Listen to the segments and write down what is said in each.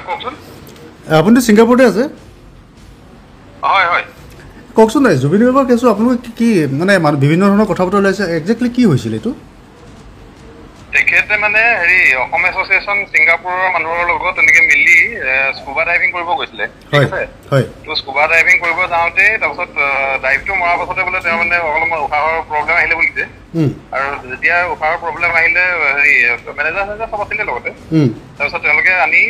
কওকচোন আপুনি ছিংগাপুৰতে আছে হয় হয় কওকচোন নাই জুবিন গাৰ্গৰ কেছটো আপোনালোকে কি মানে বিভিন্ন ধৰণৰ কথা বতৰা ওলাইছে একজেক্টলি কি হৈছিল এইটো তেখেতে মানে হেৰি অসম এছ'চিয়েশ্যন ছিংগাপুৰৰ মানুহৰ লগত তেনেকে মিলি স্কুবা ডাইভিং কৰিব গৈছিলে ঠিক আছে হয় তো স্কুবা ডাইভিং কৰিব যাওঁতে তাৰপিছত ডাইভটো মৰাৰ পাছতে বোলে তেওঁ মানে অলপমান উশাহৰ প্ৰব্লেম আহিলে বুলিছে আৰু যেতিয়া উশাহৰ প্ৰব্লেম আহিলে হেৰি মেনেজাৰ চব আছিলে লগতে তাৰপিছত তেওঁলোকে আনি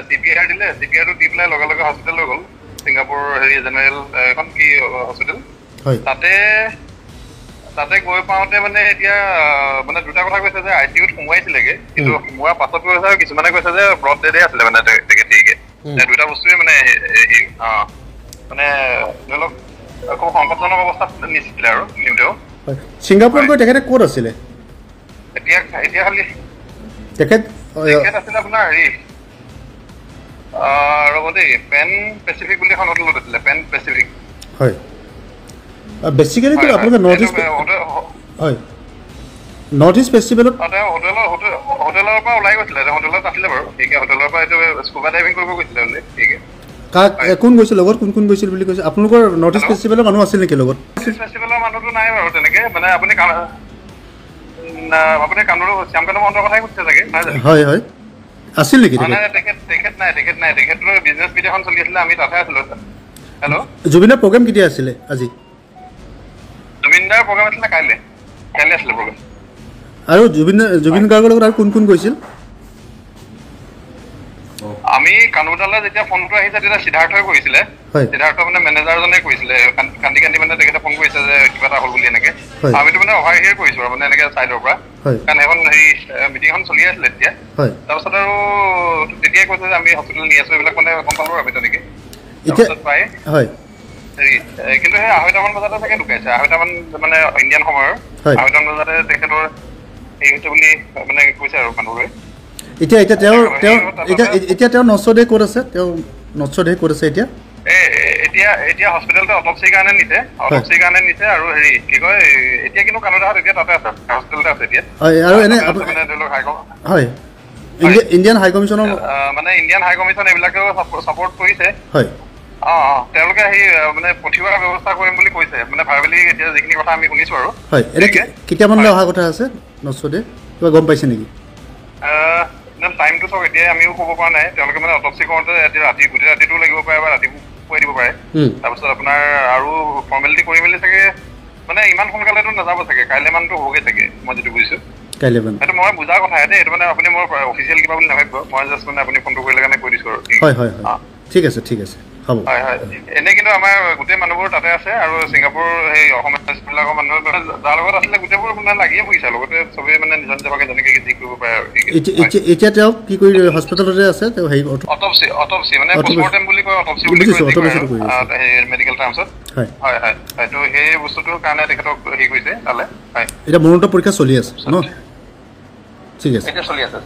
CPR দিলে CPRটো দি পেলাই লগে লগে হস্পিটেল লৈ গ'ল ছিংগাপুৰ হেৰি জেনেৰেল এখন কি হস্পিটেল তাতে গৈ পাওঁতে মানে এতিয়া মানে দুটা কথা কৈছে যে ICUত সোমোৱাইছিলেগে কিন্তু সোমোৱাৰ পাছত কৈছে আৰু কিছুমানে কৈছে যে ব্ৰড ডেডে আছিলে মানে তেখেতে দুটা বস্তুৱে মানে মানে ধৰি লওক খুব সংকটজনক অৱস্থাত নিছিলে আৰু নিওঁতেও ছিংগাপুৰত গৈ তেখেতে ক'ত আছিলে এতিয়া খালি তেখেত আছিলে আপোনাৰ হেৰি ৰ'ব দেই পেন পেচিফিক বুলি এখন হোটেলত আছিলে পেন পেচিফিক হয় বেচিক্যালি কি আপোনালোকে নৰ্থ ইষ্ট হয় নৰ্থ ইষ্ট ফেষ্টিভেলত হোটেলৰ পৰা ওলাই গৈছিলে হোটেলত আছিলে বাৰু ঠিক আছে হোটেলৰ পৰা এইটো স্কুবা ডাইভিং কৰিব গৈছিলে বোলে ঠিক আছে কোন গৈছিল লগত কোন গৈছিল বুলি কৈছে আপোনালোকৰ নৰ্থ ইষ্ট ফেষ্টিভেলৰ মানুহ আছিল নেকি লগত ফেষ্টিভেলৰ মানুহটো নাই বাৰু তেনেকে মানে আপুনি কান্দুৰ শ্যামকানু মহন্তৰ কথাই কৈছে চাগে হয় হয় আছিল নেকি তেখেত নাই তেখেতৰ বিজনেছ মিট এখন চলি আছিলে আমি তাতে আছিলো হেল্ল' জুবিনৰ প্ৰগ্ৰেম কেতিয়া আছিলে আজি জুবিনদাৰ প্ৰগ্ৰেম আছিলে কাইলৈ আছিলে প্ৰগ্ৰেম আৰু জুবিন গাৰ্গৰ লগত আৰু কোন গৈছিল আমি কানুদালে যেতিয়া ফোনটো আহিছে তেতিয়া সিদ্ধাৰ্থই কৰিছিলে সিদ্ধাৰ্থ মানে মেনেজাৰজনে কৰিছিলে কান্দি মানে তেখেতে ফোন কৰিছে যে কিবা এটা হ'ল বুলি এনেকে আমিতো মানে অভাৰ হিয়াৰ কৰিছো আৰু মানে এনেকে চাইডৰ পৰা কাৰণ এখন হেৰি মিটিংখন চলি আছিলে তেতিয়া তাৰপিছত আৰু তেতিয়াই কৈছে যে আমি হস্পিটেল নি আছো এইবিলাক মানে গম পালো আমি তেনেকে পাই কিন্তু সেই 2:30মান বজাতে চাগে ঢুকাইছে 2:30মান মানে ইণ্ডিয়ান সময়ৰ 2:30মান বজাতে তেখেতৰ হেৰি হৈছে বুলি মানে কৈছে আৰু মানুহবোৰে এতিয়া তেওঁ নচদে ক'ত আছে তেওঁ নচদে ক'ত আছে এতিয়া হস্পিটেলতে অটপচিৰ কাৰণে নিছে আৰু হেৰি কি কয় এতিয়া কিন্তু কানাডাত এতিয়া তাতে আছে হস্পিটেলতে আছে এতিয়া আৰু এনে হয় ইণ্ডিয়ান হাই কমিশ্যনৰ মানে ইণ্ডিয়ান হাই কমিশ্যন এইবিলাকেও ছাপোৰ্ট কৰিছে হয় তেওঁলোকে আহি মানে পঠিওৱাৰ ব্যৱস্থা কৰিম বুলি কৈছে মানে ভাৰ্বেলি এতিয়া যিখিনি কথা আমি শুনিছো আৰু হয় এনে কেতিয়ামানলৈ অহা কথা আছে নচদে কিবা গম পাইছে নেকি টাইমটো চাওক এতিয়া আমিও ক'ব পৰা নাই তেওঁলোকে মানে অটপচি কৰোঁতে গোটেই ৰাতিটো লাগিব পাৰে বা ৰাতিপুৱাই দিব পাৰে তাৰপিছত আপোনাৰ আৰু ফৰ্মেলিটি কৰি মেলি চাগে মানে ইমান সোনকালেতো নাযাব চাগে কাইলৈ মানটো হ'বগৈ চাগে মই যিটো বুজিছো সেইটো মই বুজাৰ কথা দেই এইটো মানে আপুনি মোৰ অফিচিয়েল কিবা বুলি নাভাবিব মই জাষ্ট মানে আপুনি ফোনটো কৰিলে কাৰণে কৈ দিছো আৰু ঠিক আছে হ'ব হয় এনে কিন্তু আমাৰ গোটেই মানুহবোৰ তাতে আছে আৰু ছিংগাপুৰ সেই অসম বিলাকৰ মানুহ যাৰ লগত আছিলে গোটেইবোৰ মানে লাগিয়ে ফুৰিছে লগতে চবেই মানে নিজৰ নিজকে যেনেকে যি কৰিব পাৰে আৰু এতিয়া তেওঁ কি কৰি হস্পিটেলতে আছে তেওঁ হেৰি অটপচি মানে পষ্টমৰ্টেম বুলি কয় অটপচি বুলি কয় মেডিকেল টাৰ্মছত হয় তো সেই বস্তুটোৰ কাৰণে তেখেতক হেৰি কৰিছে তালে এতিয়া মৰণোত্তৰ পৰীক্ষা চলি আছে ন ঠিক আছে এতিয়া চলি আছে